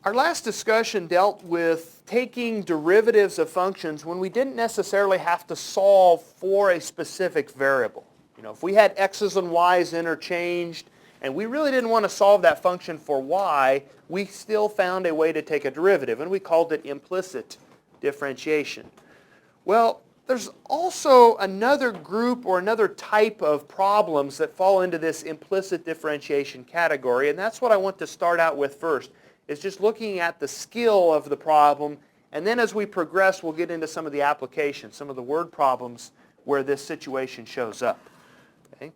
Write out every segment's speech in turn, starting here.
Our last discussion dealt with taking derivatives of functions when we didn't necessarily have to solve for a specific variable. If we had x's and y's interchanged and we really didn't want to solve that function for y, we still found a way to take a derivative, and we called it implicit differentiation. Well, there's also another group or another type of problems that fall into this implicit differentiation category, and that's what I want to start out with first, is just looking at the skill of the problem, and then as we progress, we'll get into some of the applications, some of the word problems where this situation shows up. Okay?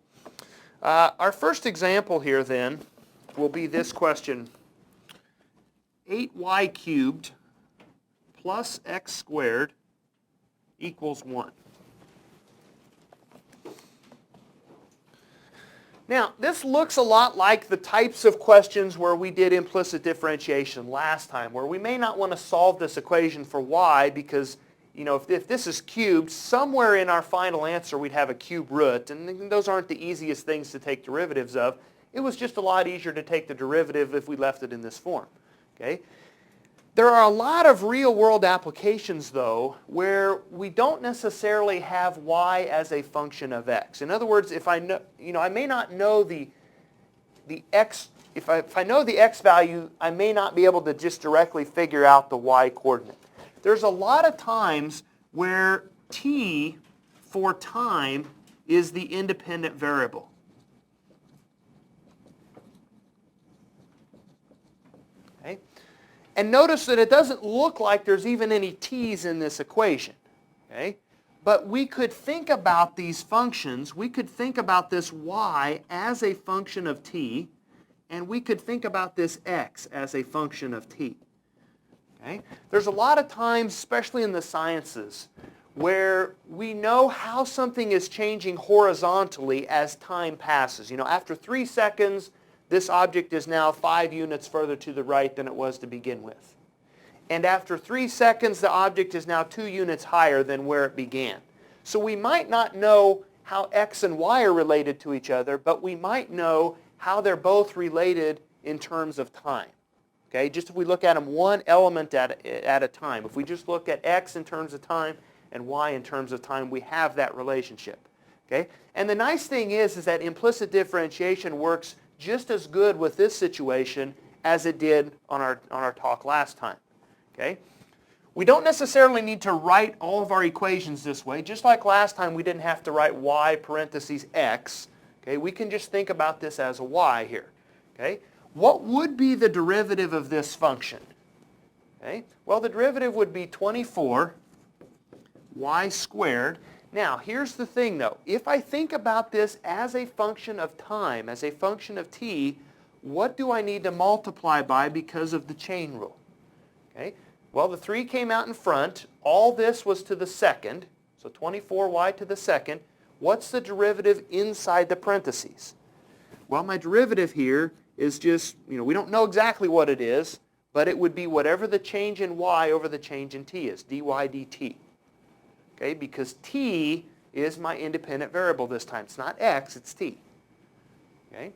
Our first example here then will be this question: 8y cubed plus x squared equals 1. Now, this looks a lot like the types of questions where we did implicit differentiation last time, where we may not want to solve this equation for y because, if this is cubed, somewhere in our final answer we'd have a cube root, and those aren't the easiest things to take derivatives of. It was just a lot easier to take the derivative if we left it in this form. Okay? There are a lot of real-world applications, though, where we don't necessarily have y as a function of x. In other words, if I know, I may not know the x. If I know the x value, I may not be able to just directly figure out the y coordinate. There's a lot of times where t for time is the independent variable. And notice that it doesn't look like there's even any t's in this equation. Okay? But we could think about these functions. We could think about this y as a function of t, and we could think about this x as a function of t. Okay? There's a lot of times, especially in the sciences, where we know how something is changing horizontally as time passes. After 3 seconds, this object is now 5 units further to the right than it was to begin with. And after 3 seconds, the object is now 2 units higher than where it began. So we might not know how x and y are related to each other, but we might know how they're both related in terms of time. Okay? Just if we look at them one element at a time. If we just look at x in terms of time and y in terms of time, we have that relationship. Okay? And the nice thing is that implicit differentiation works just as good with this situation as it did on our talk last time. Okay? We don't necessarily need to write all of our equations this way. Just like last time we didn't have to write y parentheses x. Okay? We can just think about this as a y here. Okay? What would be the derivative of this function? Okay? Well, the derivative would be 24 y squared. Now, here's the thing, though. If I think about this as a function of time, as a function of t, what do I need to multiply by because of the chain rule? Okay? Well, the 3 came out in front. All this was to the second, so 24y to the second. What's the derivative inside the parentheses? Well, my derivative here is just, we don't know exactly what it is, but it would be whatever the change in y over the change in t is, dy dt. Okay, because t is my independent variable this time. It's not x, it's t. Okay?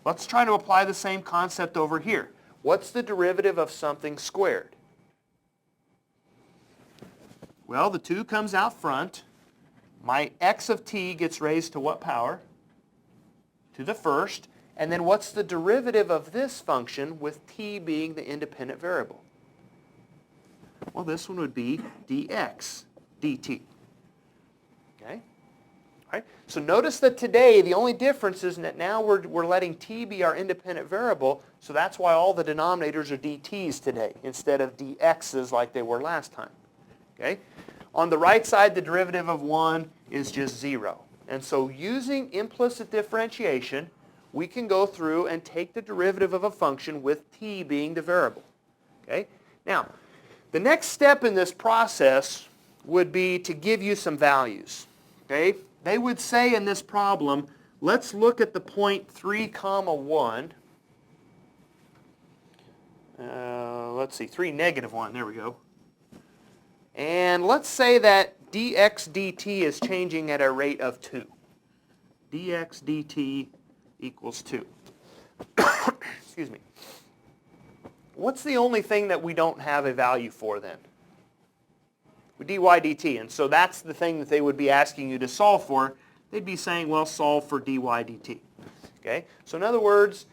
Let's try to apply the same concept over here. What's the derivative of something squared? Well, the 2 comes out front. My x of t gets raised to what power? To the first. And then what's the derivative of this function with t being the independent variable? Well, this one would be dx dt. Okay? All right? So notice that today the only difference is that now we're letting t be our independent variable, so that's why all the denominators are dt's today instead of dx's like they were last time. Okay? On the right side, the derivative of 1 is just 0. And so using implicit differentiation, we can go through and take the derivative of a function with t being the variable. Okay? Now, the next step in this process would be to give you some values. Okay? They would say in this problem, let's look at the point 3, 1. Let's see, 3, -1. There we go. And let's say that dx dt is changing at a rate of 2. dx dt equals 2. Excuse me. What's the only thing that we don't have a value for then? dy dt. And so that's the thing that they would be asking you to solve for. They'd be saying, well, solve for dy dt. Okay? So in other words,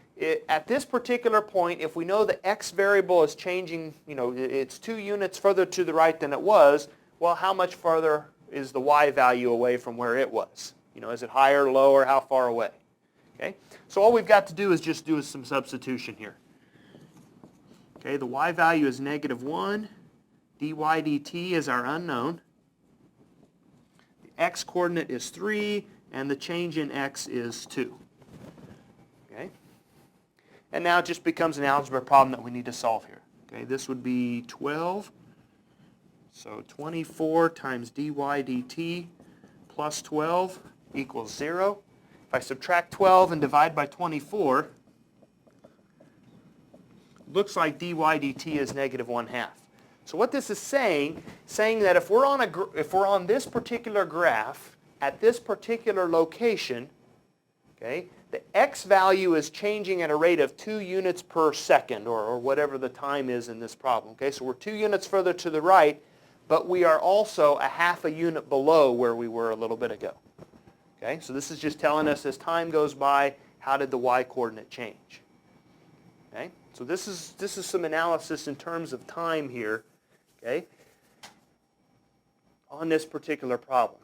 at this particular point, if we know the x variable is changing, it's 2 units further to the right than it was, well, how much further is the y value away from where it was? Is it higher, lower, how far away? Okay? So all we've got to do is just do some substitution here. Okay, the y value is -1. dy dt is our unknown. The x coordinate is 3, and the change in x is 2. Okay? And now it just becomes an algebra problem that we need to solve here. Okay, this would be 12. So 24 times dy dt plus 12 equals 0. If I subtract 12 and divide by 24, looks like dy dt is -1/2. So what this is saying that if we're on this particular graph at this particular location, okay, the x value is changing at a rate of 2 units per second, or whatever the time is in this problem. Okay, so we're 2 units further to the right, but we are also a half a unit below where we were a little bit ago. Okay, so this is just telling us as time goes by, how did the y coordinate change? Okay, so this is some analysis in terms of time here, okay, on this particular problem.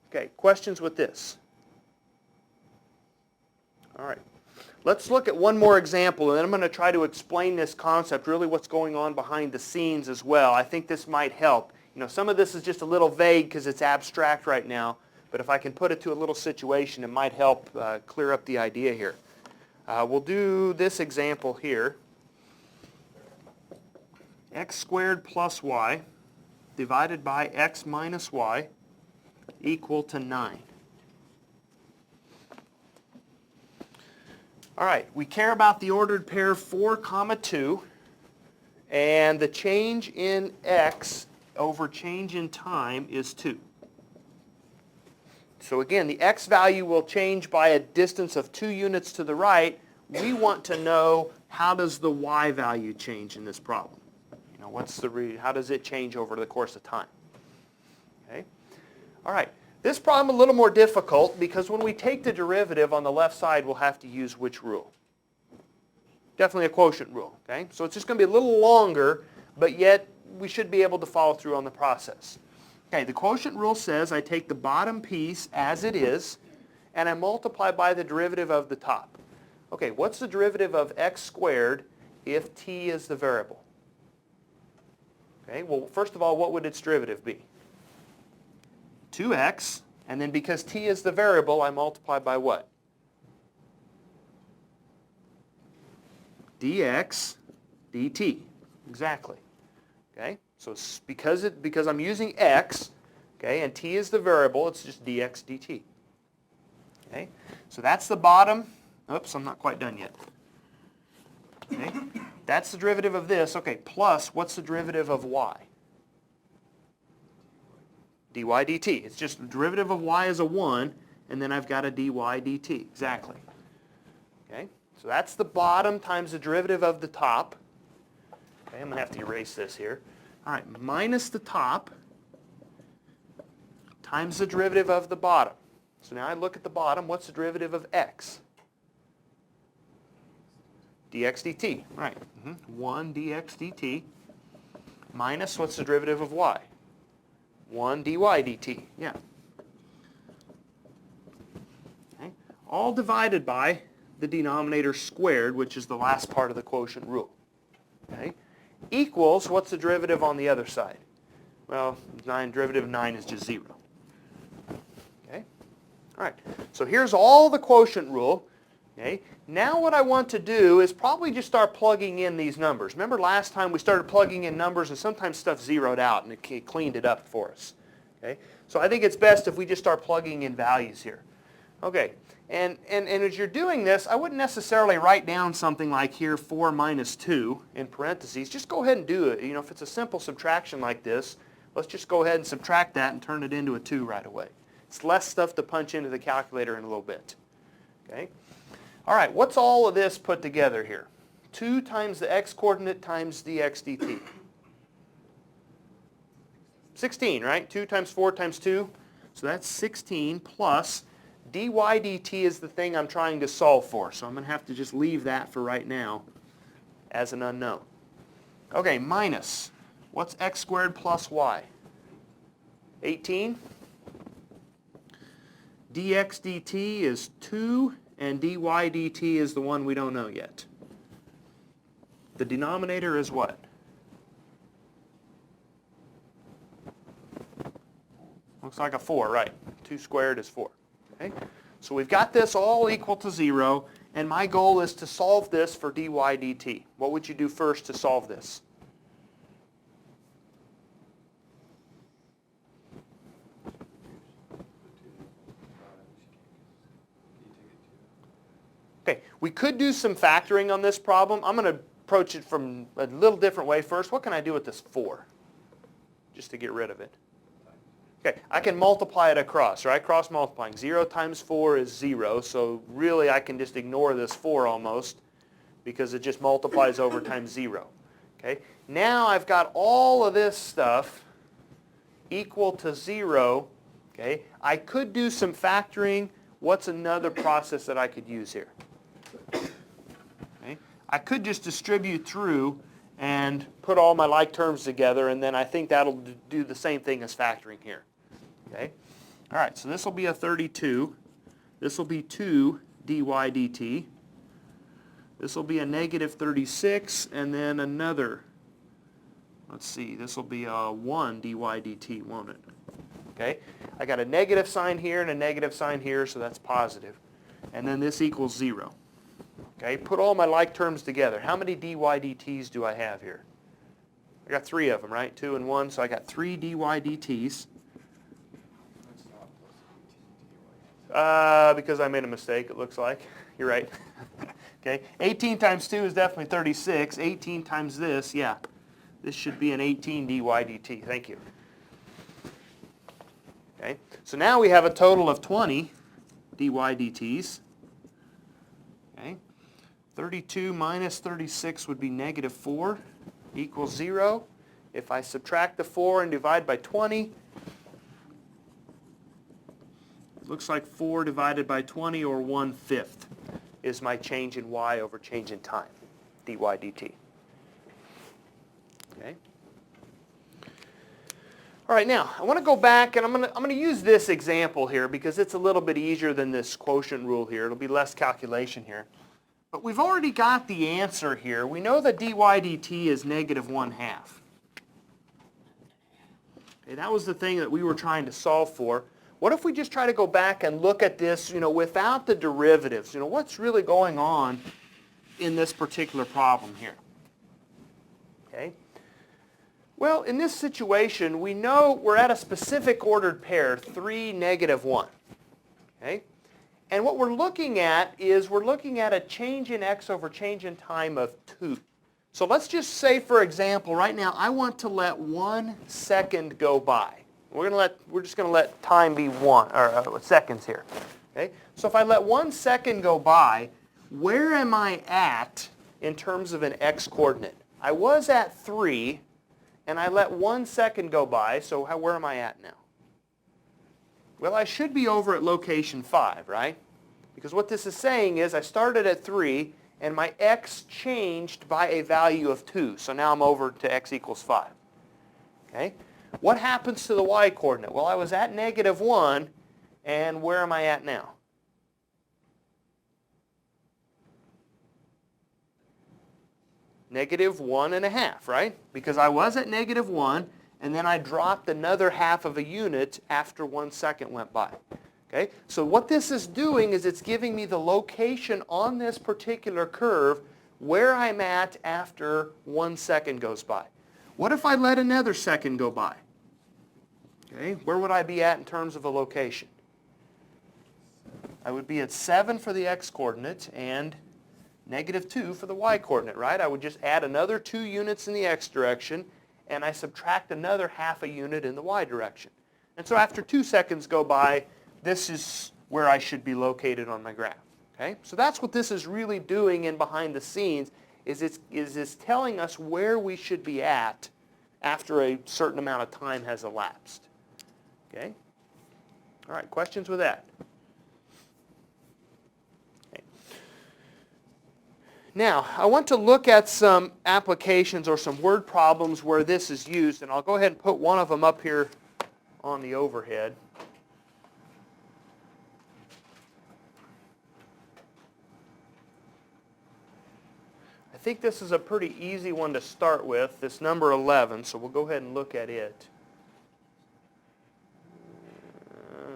Okay, questions with this? All right, let's look at one more example, and then I'm going to try to explain this concept, really what's going on behind the scenes as well. I think this might help. Some of this is just a little vague because it's abstract right now, but if I can put it to a little situation, it might help clear up the idea here. We'll do this example here. X squared plus y divided by x minus y equal to 9. All right, we care about the ordered pair 4, 2, and the change in x over change in time is 2. So again, the x value will change by a distance of 2 units to the right. We want to know, how does the y value change in this problem? How does it change over the course of time? Okay. All right. This problem a little more difficult because when we take the derivative on the left side, we'll have to use which rule? Definitely a quotient rule. Okay. So it's just going to be a little longer, but yet we should be able to follow through on the process. Okay, the quotient rule says I take the bottom piece as it is, and I multiply by the derivative of the top. Okay, what's the derivative of x squared if t is the variable? Okay, well, first of all, what would its derivative be? 2x, and then because t is the variable, I multiply by what? dx dt. Exactly. Okay, so it's because I'm using x, okay, and t is the variable, it's just dx dt. Okay, so that's the bottom. Oops, I'm not quite done yet. Okay, that's the derivative of this. Okay, plus what's the derivative of y? dy dt. It's just the derivative of y is a 1, and then I've got a dy dt. Exactly. Okay, so that's the bottom times the derivative of the top. Okay, I'm going to have to erase this here. All right, minus the top times the derivative of the bottom. So now I look at the bottom. What's the derivative of x? dx dt. Right. 1 dx dt minus what's the derivative of y? 1 dy dt. Yeah. Okay. All divided by the denominator squared, which is the last part of the quotient rule. Okay. Equals, what's the derivative on the other side? Well, derivative of 9 is just 0. Okay? All right. So here's all the quotient rule. Okay? Now what I want to do is probably just start plugging in these numbers. Remember last time we started plugging in numbers and sometimes stuff zeroed out and it cleaned it up for us. Okay? So I think it's best if we just start plugging in values here. Okay. And as you're doing this, I wouldn't necessarily write down something like here 4 minus 2 in parentheses. Just go ahead and do it. If it's a simple subtraction like this, let's just go ahead and subtract that and turn it into a 2 right away. It's less stuff to punch into the calculator in a little bit. Okay? All right, what's all of this put together here? 2 times the x-coordinate times dx dt? 16, right? 2 times 4 times 2. So that's 16 plus dy dt is the thing I'm trying to solve for. So I'm going to have to just leave that for right now as an unknown. Okay, minus. What's x squared plus y? 18. dx dt is 2, and dy dt is the one we don't know yet. The denominator is what? Looks like a 4, right? 2 squared is 4. Okay? So we've got this all equal to 0, and my goal is to solve this for dy dt. What would you do first to solve this? Okay, we could do some factoring on this problem. I'm going to approach it from a little different way first. What can I do with this 4? Just to get rid of it. Okay, I can multiply it across, right? Cross multiplying. 0 times 4 is 0, so really I can just ignore this 4 almost because it just multiplies over times 0. Okay, now I've got all of this stuff equal to 0. Okay, I could do some factoring. What's another process that I could use here? Okay, I could just distribute through and put all my like terms together, and then I think that'll do the same thing as factoring here. Okay, all right, so this will be a 32. This will be 2 dy dt. This will be a negative 36, and then another, let's see, this will be a 1 dy dt, won't it? Okay, I got a negative sign here and a negative sign here, so that's positive. And then this equals 0. Okay, put all my like terms together. How many dy dt's do I have here? I got 3 of them, right? 2 and 1, so I got 3 dy dt's. Because I made a mistake, it looks like. You're right. Okay, 18 times 2 is definitely 36. 18 times this, yeah. This should be an 18 dy dt. Thank you. Okay, so now we have a total of 20 dy dt's. Okay, 32 minus 36 would be negative 4 equals 0. If I subtract the 4 and divide by 20, it looks like 4 divided by 20, or 1/5, is my change in y over change in time, dy dt. Okay. All right, now I want to go back, and I'm going to use this example here because it's a little bit easier than this quotient rule here. It'll be less calculation here. But we've already got the answer here. We know that dy dt is negative 1/2. Okay, that was the thing that we were trying to solve for. What if we just try to go back and look at this, without the derivatives? What's really going on in this particular problem here? Okay. Well, in this situation, we know we're at a specific ordered pair, 3, negative 1. Okay? And what we're looking at is we're looking at a change in x over change in time of 2. So let's just say, for example, right now I want to let 1 second go by. We're just going to let time be seconds here. Okay? So if I let 1 second go by, where am I at in terms of an x-coordinate? I was at 3, and I let 1 second go by, so where am I at now? Well, I should be over at location 5, right? Because what this is saying is I started at 3, and my x changed by a value of 2. So now I'm over to x equals 5. Okay? What happens to the y-coordinate? Well, I was at negative 1, and where am I at now? Negative 1.5, right? Because I was at negative 1, and then I dropped another half of a unit after 1 second went by. Okay? So what this is doing is it's giving me the location on this particular curve where I'm at after 1 second goes by. What if I let another second go by? Okay, where would I be at in terms of a location? I would be at 7 for the x-coordinate and negative 2 for the y-coordinate, right? I would just add another 2 units in the x direction, and I subtract another half a unit in the y direction. And so after 2 seconds go by, this is where I should be located on my graph. Okay? So that's what this is really doing in behind the scenes. is it's telling us where we should be at after a certain amount of time has elapsed. Okay? All right, questions with that? Okay. Now, I want to look at some applications or some word problems where this is used, and I'll go ahead and put one of them up here on the overhead. I think this is a pretty easy one to start with, this number 11, so we'll go ahead and look at it.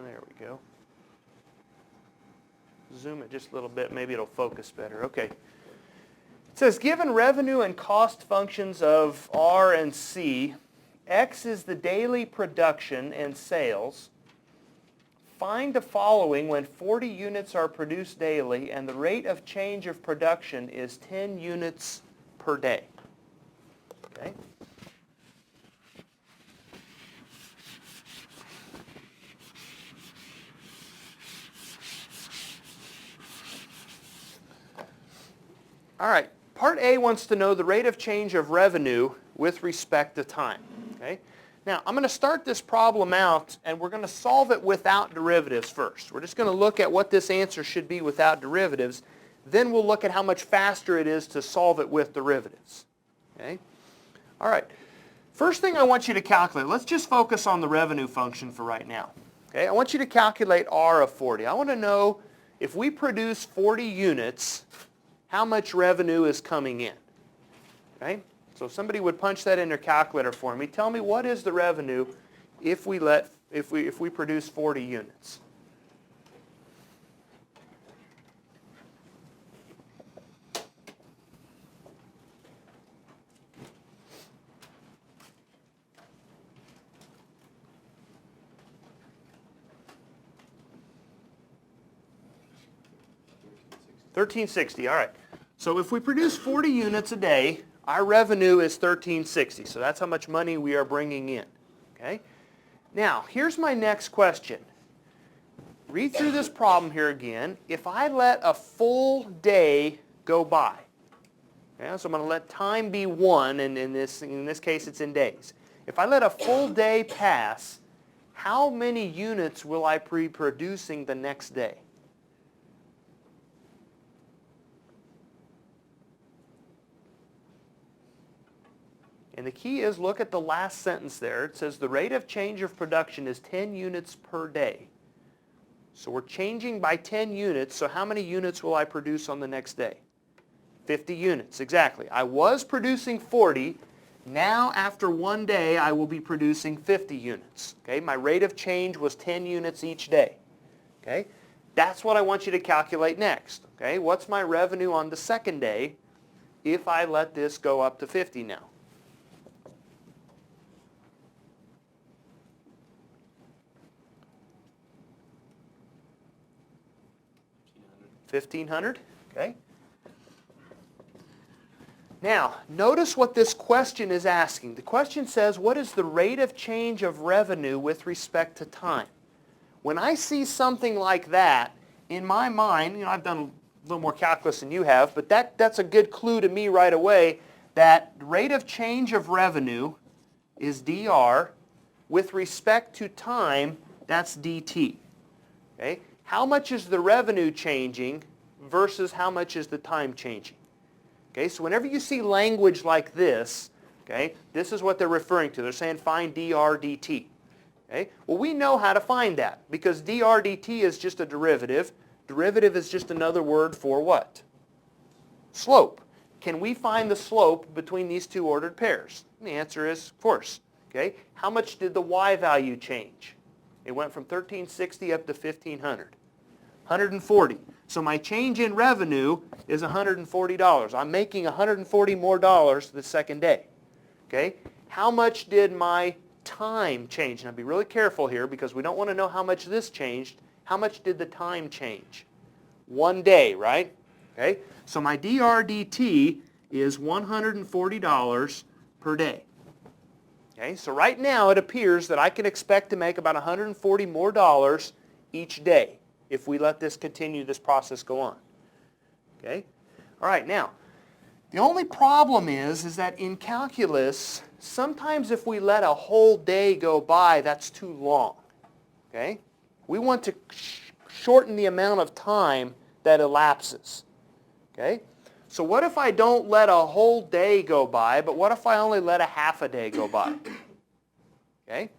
There we go. Zoom it just a little bit, maybe it'll focus better. Okay. It says, given revenue and cost functions of R and C, X is the daily production and sales. Find the following when 40 units are produced daily and the rate of change of production is 10 units per day. Okay? All right. Part A wants to know the rate of change of revenue with respect to time. Okay? Now, I'm going to start this problem out, and we're going to solve it without derivatives first. We're just going to look at what this answer should be without derivatives. Then we'll look at how much faster it is to solve it with derivatives. Okay? All right. First thing I want you to calculate, let's just focus on the revenue function for right now. Okay? I want you to calculate R of 40. I want to know if we produce 40 units, how much revenue is coming in. Okay? So if somebody would punch that in their calculator for me, tell me what is the revenue if we produce 40 units. $13.60. All right. So if we produce 40 units a day, our revenue is $13.60, so that's how much money we are bringing in. Okay? Now, here's my next question. Read through this problem here again. If I let a full day go by, okay, so I'm going to let time be 1, and in this case it's in days. If I let a full day pass, how many units will I be producing the next day? And the key is, look at the last sentence there. It says the rate of change of production is 10 units per day. So we're changing by 10 units, so how many units will I produce on the next day? 50 units, exactly. I was producing 40. Now, after one day, I will be producing 50 units. Okay? My rate of change was 10 units each day. Okay? That's what I want you to calculate next. Okay? What's my revenue on the second day if I let this go up to 50 now? 1,500, okay? Now, notice what this question is asking. The question says, what is the rate of change of revenue with respect to time? When I see something like that, in my mind, I've done a little more calculus than you have, but that's a good clue to me right away that the rate of change of revenue is dr. With respect to time, that's dt. Okay? How much is the revenue changing versus how much is the time changing? Okay, so whenever you see language like this, okay, this is what they're referring to. They're saying find dr dt. Okay? Well, we know how to find that because dr dt is just a derivative. Derivative is just another word for what? Slope. Can we find the slope between these two ordered pairs? And the answer is, of course. Okay? How much did the y value change? It went from 1360 up to 1500. 140. So my change in revenue is $140. I'm making $140 more the second day. Okay? How much did my time change? Now be really careful here because we don't want to know how much this changed. How much did the time change? 1 day, right? Okay? So my dr dt is $140 per day. Okay? So right now it appears that I can expect to make about $140 more each day if we let this continue, this process go on. Okay? All right, now, The only problem is that in calculus, sometimes if we let a whole day go by, that's too long. Okay? We want to shorten the amount of time that elapses. Okay? So what if I don't let a whole day go by, but what if I only let a half a day go by? Okay?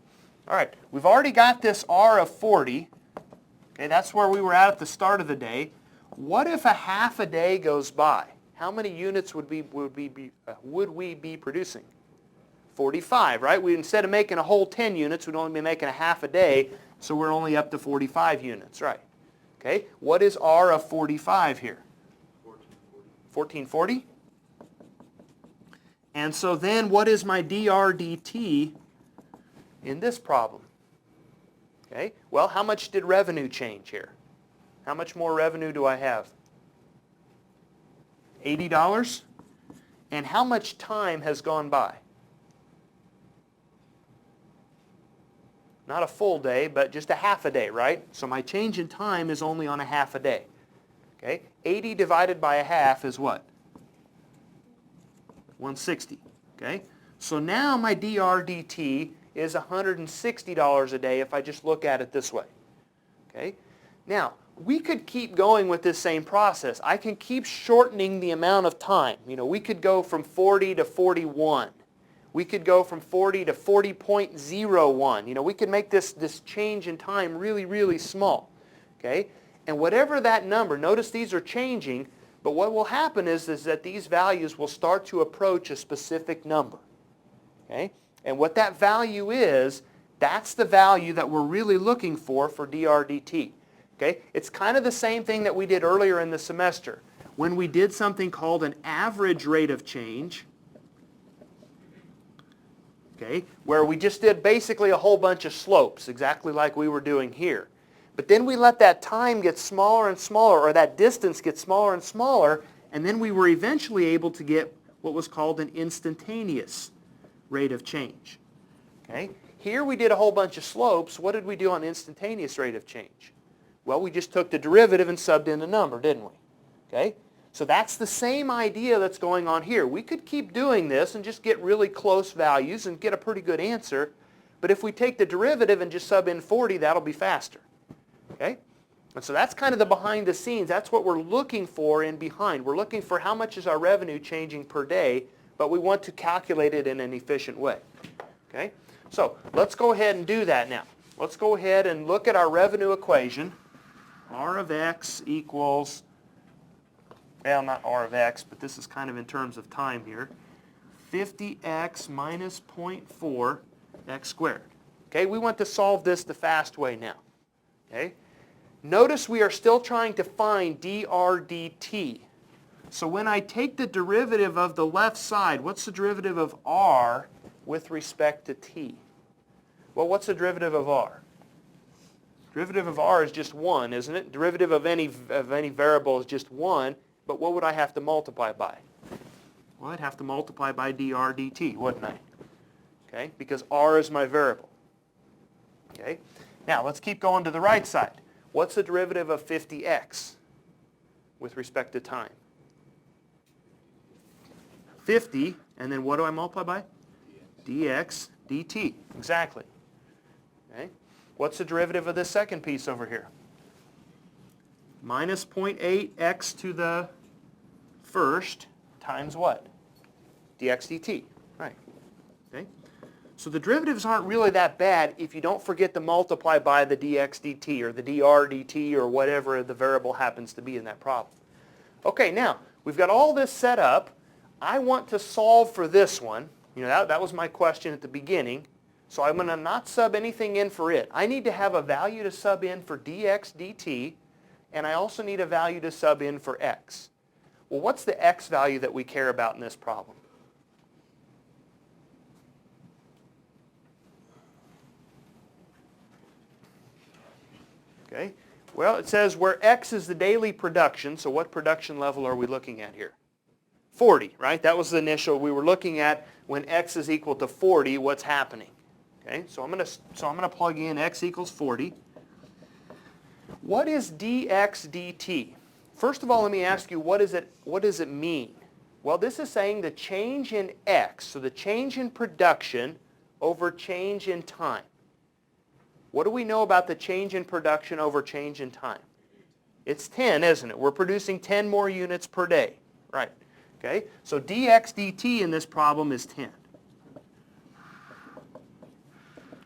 All right, we've already got this R of 40. Okay, that's where we were at the start of the day. What if a half a day goes by? How many units would we be producing? 45, right? Instead of making a whole 10 units, we'd only be making a half a day, so we're only up to 45 units, right? Okay, what is R of 45 here? 1440. And so then what is my dr dt in this problem? Okay, well, how much did revenue change here? How much more revenue do I have? $80? And how much time has gone by? Not a full day, but just a half a day, right? So my change in time is only on a half a day. Okay, 80 divided by a half is what? 160. Okay, so now my dr dt is $160 a day if I just look at it this way. Okay, now we could keep going with this same process. I can keep shortening the amount of time. You know, we could go from 40 to 41. We could go from 40 to 40.01. You know, we could make this change in time really, really small. Okay? And whatever that number, notice these are changing, but what will happen is that these values will start to approach a specific number. Okay? And what that value is, that's the value that we're really looking for dr dt. Okay? It's kind of the same thing that we did earlier in the semester when we did something called an average rate of change. Okay? Where we just did basically a whole bunch of slopes, exactly like we were doing here. But then we let that time get smaller and smaller, or that distance get smaller and smaller, and then we were eventually able to get what was called an instantaneous rate of change. Okay? Here we did a whole bunch of slopes. What did we do on instantaneous rate of change? Well, we just took the derivative and subbed in a number, didn't we? Okay? So that's the same idea that's going on here. We could keep doing this and just get really close values and get a pretty good answer, but if we take the derivative and just sub in 40, that'll be faster. Okay? And so that's kind of the behind the scenes. That's what we're looking for in behind. We're looking for how much is our revenue changing per day, but we want to calculate it in an efficient way. Okay? So let's go ahead and do that now. Let's go ahead and look at our revenue equation. R of x equals, well, not R of x, but this is kind of in terms of time here, 50x minus 0.4 x squared. Okay, we want to solve this the fast way now. Okay, notice we are still trying to find dr dt. So when I take the derivative of the left side, what's the derivative of r with respect to t? Well, what's the derivative of r? Derivative of r is just 1, isn't it? Derivative of any variable is just 1, but what would I have to multiply by? Well, I'd have to multiply by dr dt, wouldn't I? Okay, because r is my variable. Okay, now let's keep going to the right side. What's the derivative of 50x with respect to time? 50, and then what do I multiply by? dx dt, exactly. Okay. What's the derivative of this second piece over here? Minus 0.8 x to the first times what? dx dt, right. Okay. So the derivatives aren't really that bad if you don't forget to multiply by the dx dt or the dr dt or whatever the variable happens to be in that problem. Okay, now, we've got all this set up. I want to solve for this one. You know, that was my question at the beginning. So I'm going to not sub anything in for it. I need to have a value to sub in for dx dt, and I also need a value to sub in for x. Well, what's the x value that we care about in this problem? Okay. Well, it says where x is the daily production, so what production level are we looking at here? 40, right? That was the initial. We were looking at when x is equal to 40, what's happening? Okay, so I'm going to plug in x equals 40. What is dx dt? First of all, let me ask you, what does it mean? Well, this is saying the change in x, so the change in production over change in time. What do we know about the change in production over change in time? It's 10, isn't it? We're producing 10 more units per day. Right. Okay? So dx dt in this problem is 10.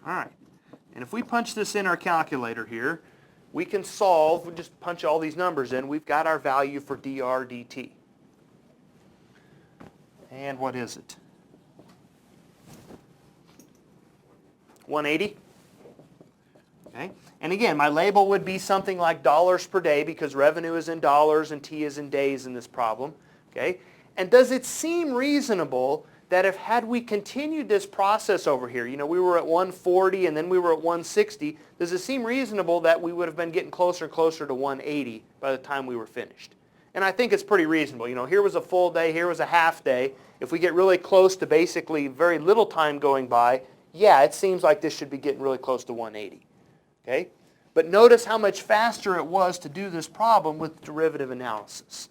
All right. And if we punch this in our calculator here, we can solve, we just punch all these numbers in, we've got our value for dr dt. And what is it? 180. Okay. And again, my label would be something like dollars per day because revenue is in dollars and T is in days in this problem. Okay. And does it seem reasonable that if had we continued this process over here, you know, we were at 140 and then we were at 160, does it seem reasonable that we would have been getting closer and closer to 180 by the time we were finished? And I think it's pretty reasonable. You know, here was a full day, here was a half day. If we get really close to basically very little time going by, yeah, it seems like this should be getting really close to 180. Okay? But notice how much faster it was to do this problem with derivative analysis.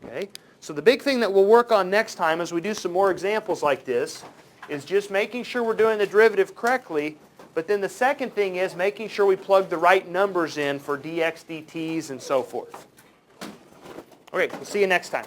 Okay? So the big thing that we'll work on next time as we do some more examples like this is just making sure we're doing the derivative correctly, but then the second thing is making sure we plug the right numbers in for dx dt's and so forth. Okay, we'll see you next time.